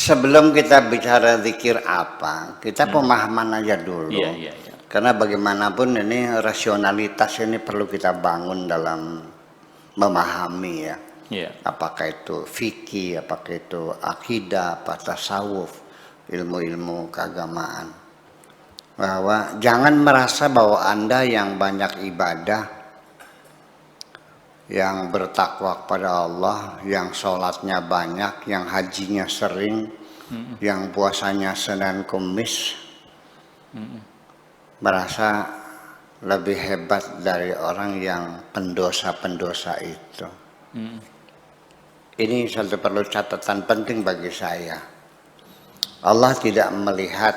Sebelum kita bicara zikir apa, kita pemahaman aja dulu. Iya, iya, iya. Karena bagaimanapun ini rasionalitas ini perlu kita bangun dalam memahami ya. Iya. Apakah itu fikih, apakah itu akidah, apa tasawuf, ilmu-ilmu keagamaan. Bahwa jangan merasa bahwa Anda yang banyak ibadah, yang bertakwa kepada Allah, yang sholatnya banyak, yang hajinya sering, yang puasanya Senin Kemis, merasa lebih hebat dari orang yang pendosa-pendosa itu. Ini satu perlu catatan penting bagi saya. Allah tidak melihat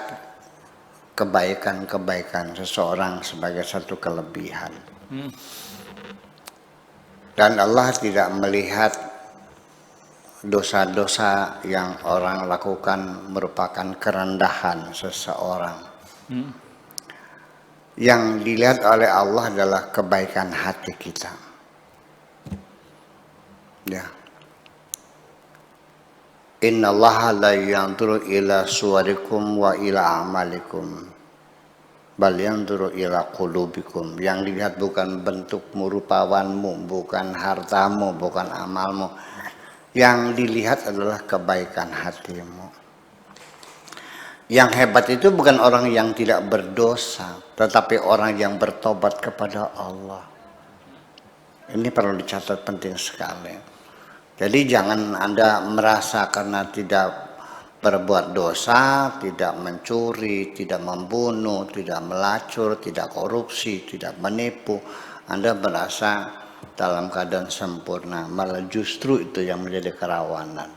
kebaikan-kebaikan seseorang sebagai satu kelebihan. Dan Allah tidak melihat dosa-dosa yang orang lakukan merupakan kerendahan seseorang. Yang dilihat oleh Allah adalah kebaikan hati kita. Ya. Innallaha la yanzuru ila suwarikum wa ila amalikum bal yanzuru ila qulubikum. Yang dilihat bukan bentukmu, rupawanmu, bukan hartamu, bukan amalmu. Yang dilihat adalah kebaikan hatimu. Yang hebat itu bukan orang yang tidak berdosa, tetapi orang yang bertobat kepada Allah. Ini perlu dicatat, penting sekali. Jadi jangan Anda merasa karena tidak berbuat dosa, tidak mencuri, tidak membunuh, tidak melacur, tidak korupsi, tidak menipu, Anda merasa dalam keadaan sempurna. Malah justru itu yang menjadi kerawanan.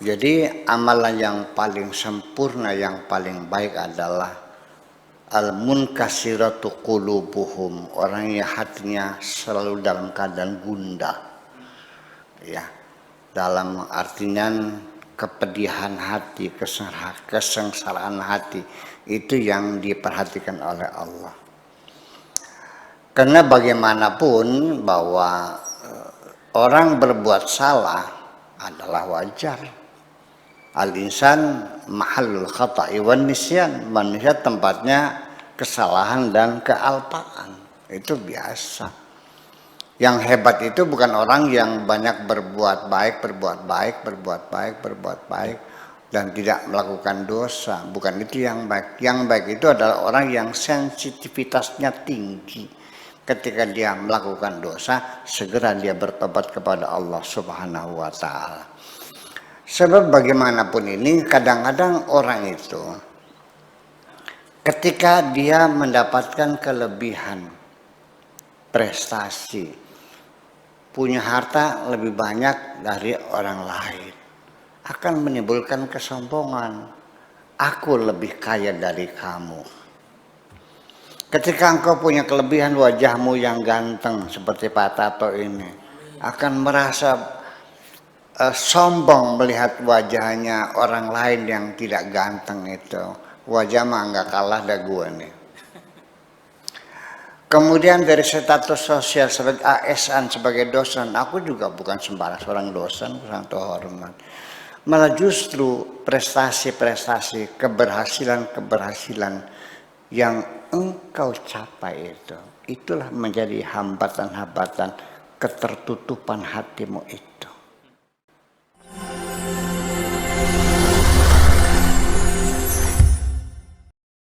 Jadi amalan yang paling sempurna, yang paling baik adalah al-munkasiratu qulubuhum, orang yang hatinya selalu dalam keadaan gundah. Ya, dalam artian kepedihan hati, kesengsaraan hati, itu yang diperhatikan oleh Allah. Karena bagaimanapun bahwa orang berbuat salah adalah wajar. Al-insan mahallul khata'i wan nisyan, manusia tempatnya kesalahan dan kealpaan, itu biasa. Yang hebat itu bukan orang yang banyak berbuat baik, dan tidak melakukan dosa. Bukan itu yang baik. Yang baik itu adalah orang yang sensitivitasnya tinggi. Ketika dia melakukan dosa, segera dia bertobat kepada Allah Subhanahu wa Ta'ala. Sebab bagaimanapun ini, kadang-kadang orang itu ketika dia mendapatkan kelebihan, prestasi, punya harta lebih banyak dari orang lain, akan menimbulkan kesombongan. Aku lebih kaya dari kamu. Ketika engkau punya kelebihan, wajahmu yang ganteng seperti Pak Tato ini, akan merasa sombong melihat wajahnya orang lain yang tidak ganteng itu. Wajah mah nggak kalah dah gue nih. Kemudian dari status sosial sebagai ASN, sebagai dosen, aku juga bukan sembarang seorang dosen, seorang terhormat. Malah justru prestasi-prestasi, keberhasilan-keberhasilan yang engkau capai itu, itulah menjadi hambatan-hambatan ketertutupan hatimu itu.